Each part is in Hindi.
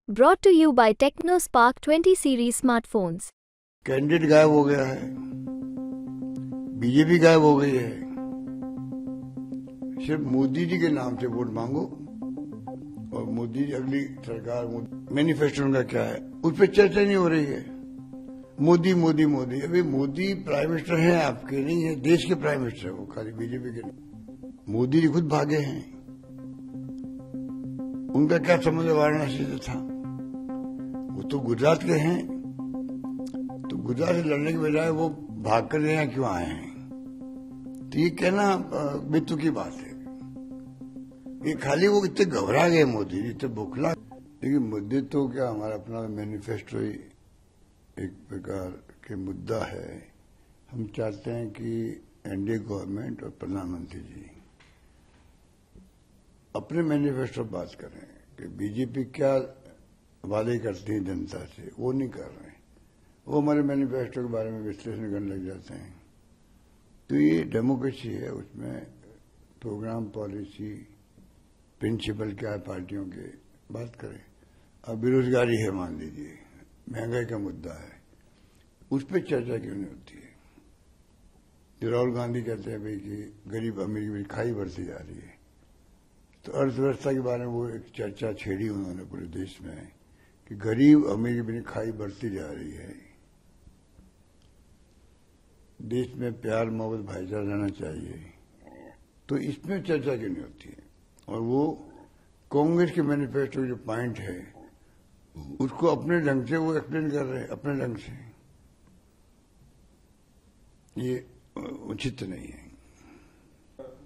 Brought to you by TechnoSpark 20 series smartphones. Candidate गायब हो गया है, बीजेपी गायब हो गई है। सिर्फ मोदी जी के नाम से वोट मांगो और मोदी जी अगली सरकार मैनिफेस्टो उनका क्या है उस पर चर्चा नहीं हो रही है। मोदी मोदी मोदी, अभी मोदी प्राइम मिनिस्टर हैं, आपके नहीं है, देश के प्राइम मिनिस्टर, वो खाली बीजेपी के नहीं। मोदी जी खुद भागे हैं, उनका क्या संबंध वाराणसी से था? वो तो गुजरात के हैं, तो गुजरात से लड़ने के बजाय वो भाग कर यहाँ क्यों आए हैं? तो ये कहना बेतुकी की बात है। ये खाली वो इतने घबरा गए मोदी जी, इतने बुखला। लेकिन मुद्दे तो क्या, हमारा अपना मैनिफेस्टो ही एक प्रकार के मुद्दा है। हम चाहते हैं कि एनडीए गवर्नमेंट और प्रधानमंत्री जी अपने मैनिफेस्टो बात करें कि बीजेपी क्या वादे करती है जनता से, वो नहीं कर रहे हैं। वो हमारे मैनिफेस्टो के बारे में विश्लेषण करने लग जाते हैं। तो ये डेमोक्रेसी है, उसमें प्रोग्राम, पॉलिसी, प्रिंसिपल क्या है पार्टियों के, बात करें। अब बेरोजगारी है, मान लीजिए, महंगाई का मुद्दा है, उस पर चर्चा क्यों नहीं होती है? जो राहुल गांधी कहते हैं भाई कि गरीब अमीर की खाई बढ़ती जा रही है, तो अर्थव्यवस्था के बारे में वो एक चर्चा छेड़ी उन्होंने पूरे देश में कि गरीब अमीर की खाई बढ़ती जा रही है, देश में प्यार मोहब्बत भाईचारा रहना चाहिए। तो इसमें चर्चा क्यों नहीं होती है? और वो कांग्रेस के मैनिफेस्टो जो पॉइंट है उसको अपने ढंग से वो एक्सप्लेन कर रहे हैं, अपने ढंग से। ये उचित नहीं है।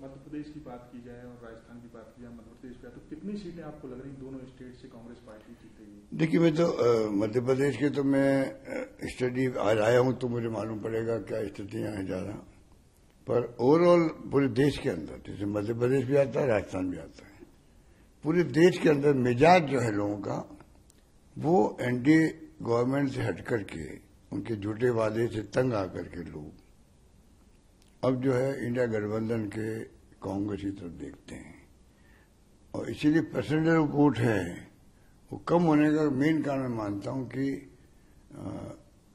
मध्य प्रदेश की बात की जाए और राजस्थान की बात की जाए, मध्य प्रदेश पे तो कितनी सीटें आपको लग रही दोनों स्टेट से कांग्रेस पार्टी जीतेगी? देखिए, मैं तो मध्य प्रदेश के तो मैं स्टडी आज आया हूं, तो मुझे मालूम पड़ेगा क्या स्थितियां हैं ज़्यादा। पर ओवरऑल पूरे देश के अंदर, जैसे मध्य प्रदेश भी आता है, राजस्थान भी आता है, पूरे देश के अंदर मिजाज जो है लोगों का, वो एनडीए गवर्नमेंट से हट करके, उनके झूठे वादे से तंग आकर के लोग अब जो है इंडिया गठबंधन के कांग्रेस की तरफ देखते हैं। और इसीलिए परसेंटेज वोट है वो कम होने का मेन कारण मैं मानता हूं कि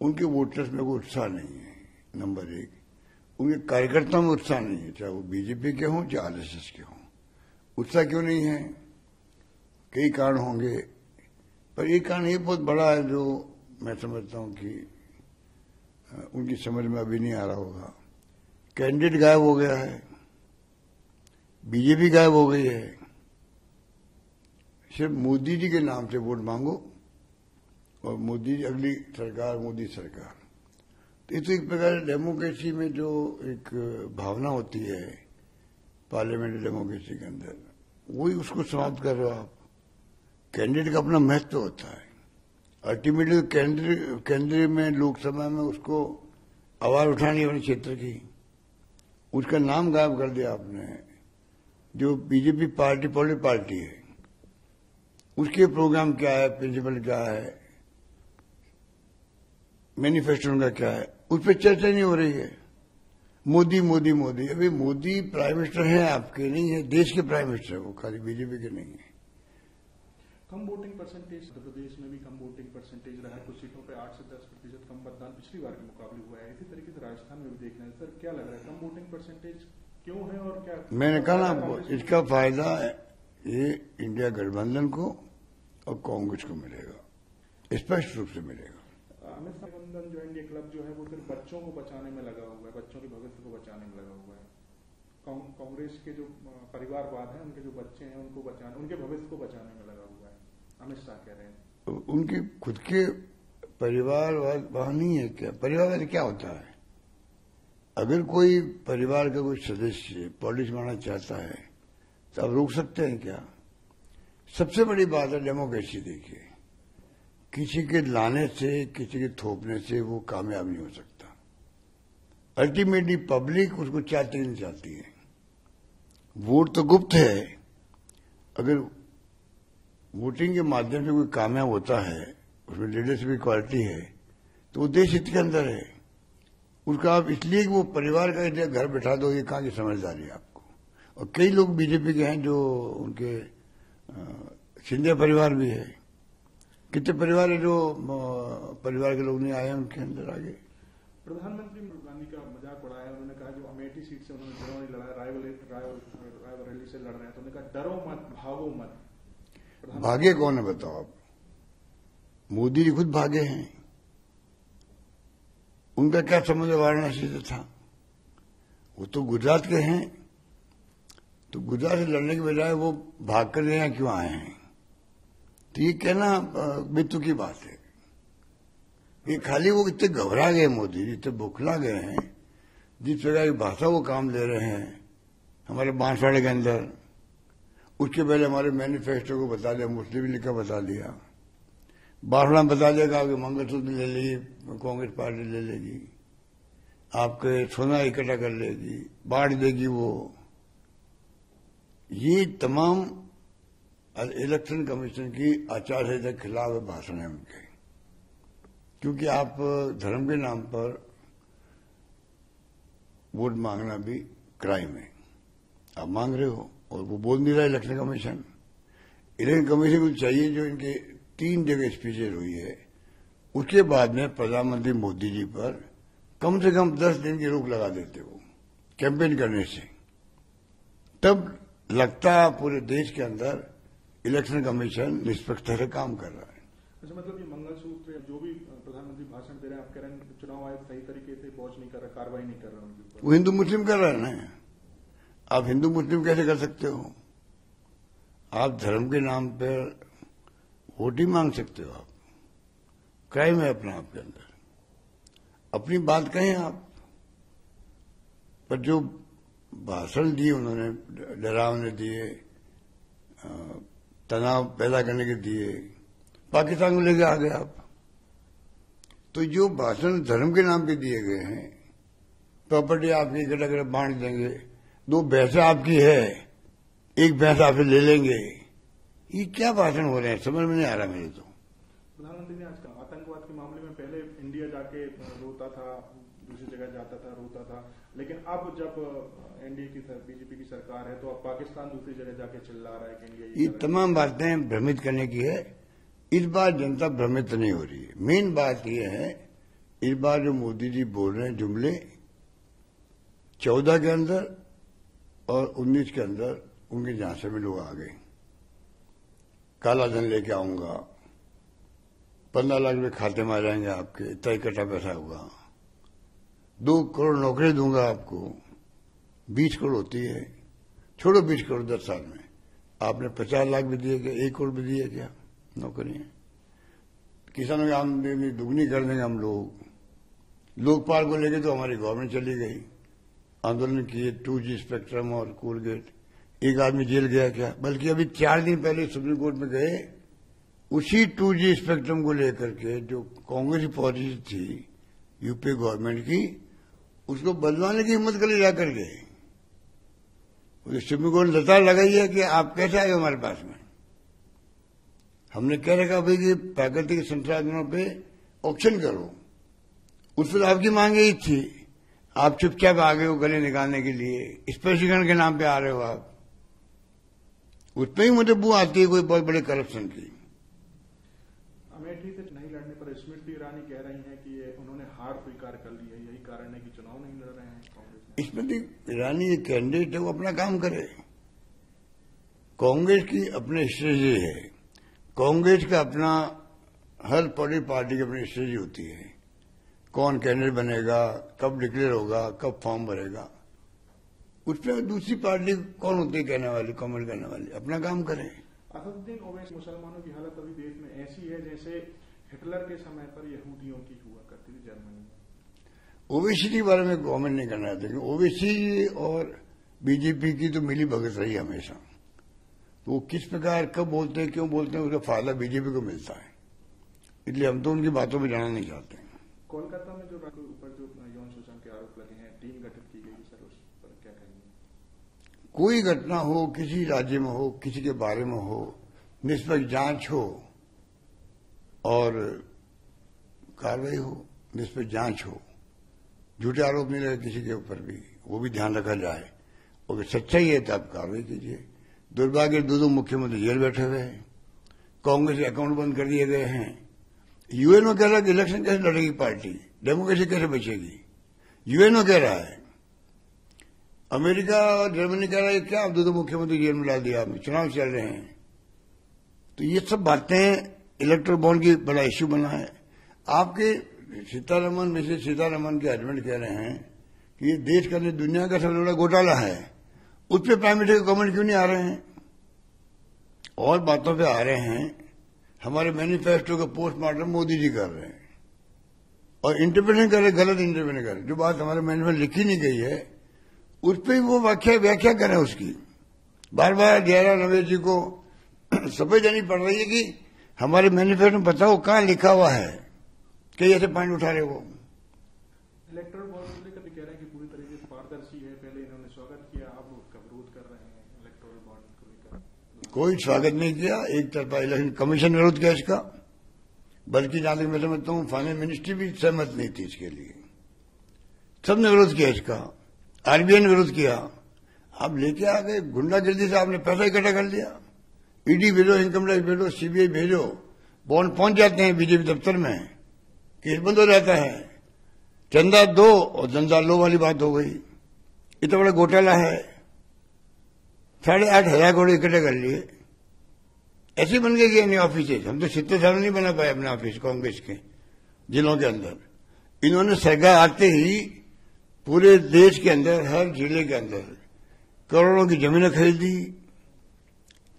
उनके वोटर्स में कोई उत्साह नहीं है। नंबर एक, उनके कार्यकर्ताओं में उत्साह नहीं है, चाहे वो बीजेपी के हों चाहे आरएसएस के हों। उत्साह क्यों नहीं है? कई कारण होंगे, पर एक कारण ये बहुत बड़ा है जो मैं समझता हूं कि उनकी समझ में अभी नहीं आ रहा होगा। कैंडिडेट गायब हो गया है, बीजेपी गायब हो गई है। सिर्फ मोदी जी के नाम से वोट मांगो और मोदी जी अगली सरकार, मोदी सरकार। तो ये तो एक प्रकार डेमोक्रेसी में जो एक भावना होती है पार्लियामेंट्री डेमोक्रेसी के अंदर, वही उसको समाप्त कर रहे हो आप। कैंडिडेट का अपना महत्व होता है। अल्टीमेटली केंद्र में लोकसभा में उसको आवाज उठानी है अपने क्षेत्र की, उसका नाम गायब कर दिया आपने। जो बीजेपी पार्टी पॉलिटिकल पार्टी है, उसके प्रोग्राम क्या है, प्रिंसिपल क्या है, मैनिफेस्टो उनका क्या है, उस पर चर्चा नहीं हो रही है। मोदी मोदी मोदी, अभी मोदी प्राइम मिनिस्टर हैं, आपके नहीं है, देश के प्राइम मिनिस्टर, वो खाली बीजेपी के नहीं है। कम वोटिंग परसेंटेज मध्य प्रदेश में भी कम वोटिंग परसेंटेज रहा है, कुछ सीटों पे 8 से 10% कम मतदान पिछली बार के मुकाबले हुआ है। इसी तरीके से राजस्थान में भी देख रहे हैं। सर, क्या लग रहा है, कम वोटिंग परसेंटेज क्यों है और क्या? मैंने कहा ना आपको, इसका फायदा ये इंडिया गठबंधन को और कांग्रेस को मिलेगा, स्पष्ट रूप से मिलेगा। अमित शाह गठबंधन जो इंडिया क्लब जो है वो सिर्फ बच्चों को बचाने में लगा हुआ है, बच्चों के भविष्य को बचाने में लगा हुआ है। कांग्रेस के जो परिवारवाद है, उनके जो बच्चे हैं उनको बचाने, उनके भविष्य को बचाने में लगा हुआ है, अमित शाह कह रहे हैं। उनके खुद के परिवारवाद वहां नहीं है क्या? परिवारवाद क्या होता है? अगर कोई परिवार का कोई सदस्य पॉलिटिक्स बनाना चाहता है तो आप रोक सकते हैं क्या? सबसे बड़ी बात है डेमोक्रेसी। देखिए, किसी के लाने से, किसी के थोपने से वो कामयाब नहीं हो सकता। अल्टीमेटली पब्लिक उसको चाहती नहीं चाहती है। वोट तो गुप्त है। अगर वोटिंग के माध्यम से कोई कामयाब होता है, उसमें लीडरशिप की क्वालिटी है, तो वो देश हित के अंदर है उसका। आप इसलिए वो परिवार का घर बैठा दो, ये कहाँ की समझदारी है आपको? और कई लोग बीजेपी के हैं जो उनके सिंधिया परिवार भी है, कितने परिवार है जो परिवार के लोग नहीं आए उनके अंदर आगे। प्रधानमंत्री गांधी का मजाक उड़ाया, उन्होंने कहा जो अमेठी सीट से उन्होंने चुनाव नहीं लड़ा, रायबरेली से लड़ रहे हैं, तो उन्होंने कहा डरो मत, भागो मत। भागे कौन है बताओ आप? मोदी जी खुद भागे हैं। उनका क्या संबंध वाराणसी से था? वो तो गुजरात के हैं, तो गुजरात से लड़ने के बजाय वो भाग कर यहाँ क्यों आए हैं? तो ये कहना बेतु की बात है। ये खाली वो इतने घबरा गए मोदी जी, इतने बौखला गए हैं, जिस प्रकार की भाषा वो काम ले रहे हैं हमारे बांसवाड़े के अंदर। उसके पहले हमारे मैनिफेस्टो को बता दिया, मुस्लिम लीग का बता दिया, बांसवाड़ा में बता दिया कि मंगलसूत्र ले लेगी कांग्रेस पार्टी, ले लेगी आपके, सोना इकट्ठा कर लेगी, बांट देगी वो। ये तमाम इलेक्शन कमीशन की आचार संहिता के खिलाफ भाषण है उनके। क्योंकि आप धर्म के नाम पर वोट मांगना भी क्राइम है। आप मांग रहे हो और वो बोल नहीं रहा इलेक्शन कमीशन। इलेक्शन कमीशन को चाहिए जो इनके 3 जगह स्पीचेज हुई है, उसके बाद में प्रधानमंत्री मोदी जी पर कम से कम 10 दिन की रोक लगा देते वो कैंपेन करने से, तब लगता पूरे देश के अंदर इलेक्शन कमीशन निष्पक्षता से काम कर रहा है। अच्छा, मतलब ये मंगलसूत्र जो भी प्रधानमंत्री भाषण दे रहे हैं, आप कह रहे हैं चुनाव आयोग सही तरीके से पहुंच नहीं कर रहा, कार्रवाई नहीं कर रहा उनके ऊपर। वो हिंदू मुस्लिम कर रहा है ना। आप हिंदू मुस्लिम कैसे कर सकते हो? आप धर्म के नाम पर वोट ही मांग सकते हो। आप क्राइम है अपना आपके अंदर। अपनी बात कहें आप, पर जो भाषण दिए उन्होंने, डरावने दिए, तनाव पैदा करने के दिए, पाकिस्तान को लेके आ गए आप। तो जो भाषण धर्म के नाम पे दिए गए हैं, प्रॉपर्टी आपकी इकट्ठा कर बांट देंगे, 2 भैंसें आपकी है, 1 भैंस आपसे ले लेंगे, ये क्या भाषण हो रहे हैं? समझ में नहीं आ रहा मेरे तो। प्रधानमंत्री ने आज आतंकवाद के मामले में पहले इंडिया जाके रोता था, दूसरी जगह जाता था, रोता था, लेकिन अब जब एनडीए की बीजेपी की सरकार है तो अब पाकिस्तान दूसरी जगह जाके चिल्ला रहा है कि इंडिया ये तमाम बातें भ्रमित करने की है। इस बार जनता भ्रमित नहीं हो रही है। मेन बात यह है, इस बार जो मोदी जी बोल रहे हैं जुमले, 14 के अंदर और 19 के अंदर उनके झांसे में लोग आ गए। काला धन लेके आऊंगा, 15 लाख रुपए खाते में आ जाएंगे आपके, इतना इकट्ठा पैसा होगा, 2 करोड़ नौकरी दूंगा आपको। 20 करोड़ होती है, छोड़ो 20 करोड़ 10 साल में आपने 50 लाख भी दिए क्या? 1 करोड़ भी दिए क्या नौकरियां? किसानों की आमदनी दुगनी कर देंगे हम लोग। लोकपाल को लेके तो हमारी गवर्नमेंट चली गई, आंदोलन किए, 2G स्पेक्ट्रम और कोलगेट, एक आदमी जेल गया क्या? बल्कि अभी 4 दिन पहले सुप्रीम कोर्ट में गए, उसी 2G स्पेक्ट्रम को लेकर के जो कांग्रेस की पॉलिसी थी यूपी गवर्नमेंट की, उसको बदलवाने की हिम्मत कर जा कर गए। सुप्रीम कोर्ट ने लताड़ लगाई है कि आप कैसे आए हमारे पास में। हमने कह रखा भाई कि प्राकृतिक संसाधनों पे ऑक्शन करो, उस पर आपकी मांगे ही थी, आप चुपचाप आ गए हो गले निकालने के लिए, स्पष्टीकरण के नाम पे आ रहे हो आप। उसमें ही मुझे बू आती है कोई बहुत बड़े करप्शन की। अमेठी से नहीं लड़ने पर स्मृति ईरानी कह रही हैं कि उन्होंने हार स्वीकार कर ली है, यही कारण है कि चुनाव नहीं लड़ रहे हैं कांग्रेस। स्मृति ईरानी ये कैंडिडेट है, वो अपना काम करे। कांग्रेस की अपनी स्ट्रेटजी है, कांग्रेस का अपना, हर बड़ी पार्टी की अपनी स्ट्रेटजी होती है। कौन कैंडिडेट बनेगा, कब डिक्लेयर होगा, कब फॉर्म भरेगा, उसमें दूसरी पार्टी कौन होती है कहने वाली, कमेंट करने वाली, अपना काम करें। असदुद्दीन ओवैसी, मुसलमानों की हालत अभी देश में ऐसी है जैसे हिटलर के समय पर यहूदियों की हुआ करती थी जर्मनी में। ओवैसी के बारे में कमेंट नहीं करना चाहते, ओवैसी और बीजेपी की तो मिली भगत रही हमेशा। तो वो किस प्रकार कब बोलते हैं, क्यों बोलते हैं, उसका फायदा बीजेपी को मिलता है, इसलिए हम तो उनकी बातों में जाना नहीं चाहते। कोलकाता में जो ऊपर जो यौन शोषण के आरोप लगे हैं, टीम गठित की गई, सर उस पर क्या कहेंगे? कोई घटना हो, किसी राज्य में हो, किसी के बारे में हो, निष्पक्ष जांच हो और कार्रवाई हो, निष्पक्ष जांच हो, झूठे आरोप नहीं लगे किसी के ऊपर भी, वो भी ध्यान रखा जाए, और सच्चाई है तो आप कार्रवाई कीजिए। दुर्भाग्य 2 मुख्यमंत्री जेल बैठे हुए हैं, कांग्रेस के अकाउंट बंद कर दिए गए हैं। यूएनओ कह रहा है कि इलेक्शन कैसे लड़ेगी पार्टी, डेमोक्रेसी कैसे बचेगी, यूएनओ कह रहा है। अमेरिका और जर्मनी कह रहा है क्या आप दो मुख्यमंत्री जेल में डाल दिया, आपने चुनाव चल रहे हैं। तो ये सब बातें इलेक्ट्रल बॉन्ड की बड़ा इश्यू बना है। आपके सीतारमन मिसेज सीतारमन के हस्बैंड कह रहे हैं कि ये देश का नहीं दुनिया का सबसे बड़ा घोटाला है, उस पर प्राइम मिनिस्टर के कमेंट क्यों नहीं आ रहे हैं? और बातों पे आ रहे हैं। हमारे मैनिफेस्टो का पोस्टमार्टम मोदी जी कर रहे हैं और इंटरप्रेट कर रहे, गलत इंटरप्रेट कर रहे। जो बात हमारे मैनिफेस्टो लिखी नहीं गई है उस पर वो व्याख्या करें उसकी। बार बार जयराम रमेश जी को समझ जानी पड़ रही है कि हमारे मैनिफेस्टो में बताओ कहां लिखा हुआ है, कई ऐसे पॉइंट उठा रहे वो। इलेक्टोरल बॉन्ड को लेकर कह रहे हैं कि पूरी तरीके से पारदर्शी है, पहले इन्होंने स्वागत किया, अब उसका विरोध कर रहे हैं इलेक्टोरल बॉन्ड को लेकर। कोई स्वागत नहीं किया, एक तरफा इलेक्शन कमीशन विरोध किया इसका, बल्कि जहां तक मैं समझता हूं फाइनेंस मिनिस्ट्री भी सहमत नहीं थी इसके लिए, सबने विरोध किया इसका, आरबीआई ने विरोध किया। आप लेके आ गए गुंडागर्दी से, आपने पैसा इकट्ठा कर लिया, ईडी भेजो, इनकम टैक्स भेजो, सीबीआई भेजो, बॉन्ड पहुंच जाते हैं बीजेपी दफ्तर में, केस बंद हो जाता है, चंदा दो और धंधा लो वाली बात हो गई। इतना बड़ा घोटाला है, 8,500 करोड़ इकट्ठे कर लिए, ऐसे बन गए कि नहीं ऑफिस। हम तो 70 साल नहीं बना पाए अपने ऑफिस कांग्रेस के जिलों के अंदर। इन्होंने सरकार आते ही पूरे देश के अंदर हर जिले के अंदर करोड़ों की जमीनें खरीदी,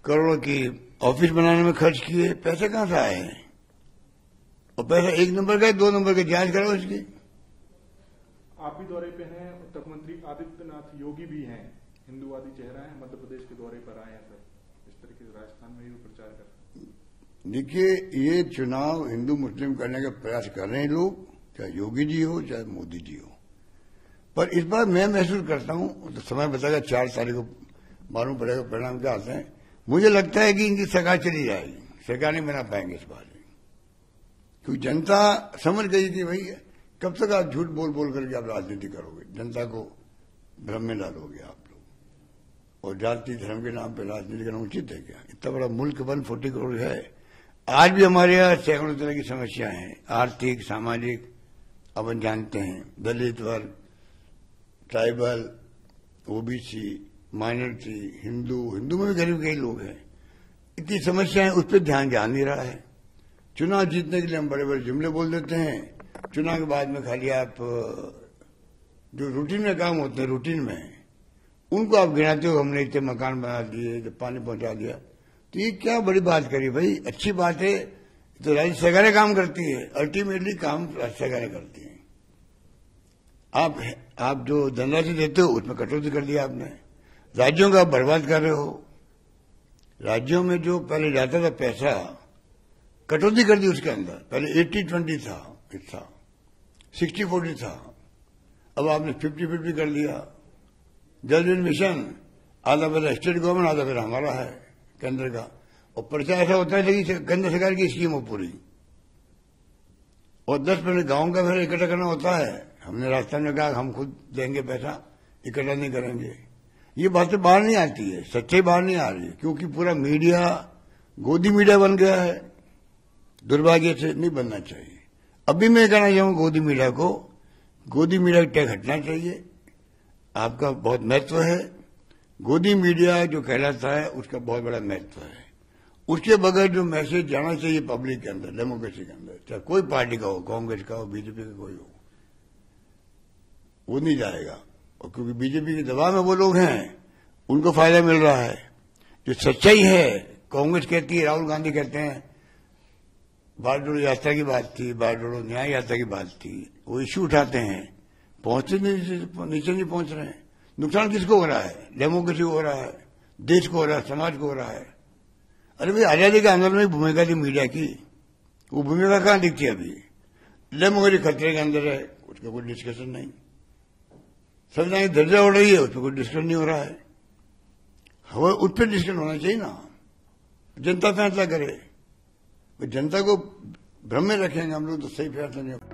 करोड़ों की ऑफिस बनाने में खर्च किए। पैसे कहां से आए हैं? और पैसा 1 नंबर का 2 नंबर की जांच करो इसकी। आप भी दौरे पे हैं, मुख्यमंत्री आदित्यनाथ योगी भी हैं, हिंदूवादी चेहरा है, मध्य प्रदेश के दौरे पर आए हैं सर, इस तरीके से राजस्थान में भी प्रचार कर रहे हैं। देखिए, ये चुनाव हिंदू मुस्लिम करने का प्रयास कर रहे हैं लोग, चाहे योगी जी हो चाहे मोदी जी हो। पर इस बार मैं महसूस करता हूं, तो समय बताएगा, 4 तारीख को मालूम पड़ेगा परिणाम क्या आते हैं। मुझे लगता है कि इनकी सरकार चली जाएगी, सरकार नहीं बना पाएंगे इस बार, क्योंकि जनता समझ गई कि भाई कब तक आप झूठ बोल बोल करके आप राजनीति करोगे, जनता को भ्रम में डालोगे आप लोग। और जाति धर्म के नाम पर राजनीति करना उचित है क्या? इतना बड़ा मुल्क 140 करोड़ है, आज भी हमारे यहाँ सैकड़ों तरह की समस्याएं हैं, आर्थिक, सामाजिक, अपन जानते हैं, दलित वर्ग, ट्राइबल, ओबीसी, माइनॉरिटी, हिंदू में भी गरीब कई लोग हैं। इतनी समस्याएं, उस पर ध्यान जा नहीं रहा है। चुनाव जीतने के लिए हम बड़े बड़े जुमले बोल देते हैं, चुनाव के बाद में खाली आप जो रूटीन में काम होते हैं, रूटीन में उनको आप गिनाते हो, हमने इतने मकान बना दिए, जब पानी पहुंचा दिया। तो ये क्या बड़ी बात करी भाई? अच्छी बात है, तो राज्य सरकारें काम करती है, अल्टीमेटली काम राज्य सरकारें करती हैं। आप जो धनराशि देते हो उसमें कटौती कर दिया आपने, राज्यों का बर्बाद कर रहे हो। राज्यों में जो पहले जाता था पैसा, कटौती कर दी उसके अंदर। पहले 80-20 था, 60-40 था, अब आपने 50-50 कर दिया। जल जीवन मिशन आधा पैसा स्टेट गवर्नमेंट, आधा पैसा हमारा है केंद्र का। और पर्चा ऐसा होता है कि केंद्र सरकार की स्कीम हो पूरी, और 10% गांव का पैसा इकट्ठा करना होता है। हमने राजस्थान में कहा हम खुद देंगे पैसा, इकट्ठा नहीं करेंगे। ये बातें बाहर नहीं आती है, सच्चाई बाहर नहीं आ रही है, क्योंकि पूरा मीडिया गोदी मीडिया बन गया है। दुर्भाग्य से नहीं बनना चाहिए। अभी मैं कहना चाहूंगा गोदी मीडिया को, गोदी मीडिया का टैग हटना चाहिए। आपका बहुत महत्व है, गोदी मीडिया जो कहलाता है उसका बहुत बड़ा महत्व है। उसके बगैर जो मैसेज जाना चाहिए पब्लिक के अंदर, डेमोक्रेसी के अंदर, चाहे कोई पार्टी का हो, कांग्रेस का हो, बीजेपी का कोई हो, वो नहीं जाएगा। और क्योंकि बीजेपी के दबाव में वो लोग हैं, उनको फायदा मिल रहा है। जो सच्चाई है, कांग्रेस कहती है, राहुल गांधी कहते हैं, बाढ़ जोड़ो यात्रा की बात थी, बाढ़ जोड़ो न्याय यात्रा की बात थी, वो इश्यू उठाते हैं, पहुंचते नीचे नहीं पहुंच रहे हैं। नुकसान किसको हो रहा है? डेमोक्रेसी को हो रहा है, देश को हो रहा है, समाज को हो रहा है। अरे भाई, आजादी के आंदोलन में भूमिका थी मीडिया की, वो भूमिका कहां दिखती है? अभी डेमोक्रेसी खतरे के अंदर है, उसका कोई डिस्कशन नहीं। संविधान की दर्जा हो रही है, उस पर कोई डिस्कशन नहीं हो रहा है। हवा उस पर डिस्कशन होना चाहिए ना, जनता फैसला करे। जनता को भ्रम में रखेंगे हम लोग तो सही फैसला नहीं।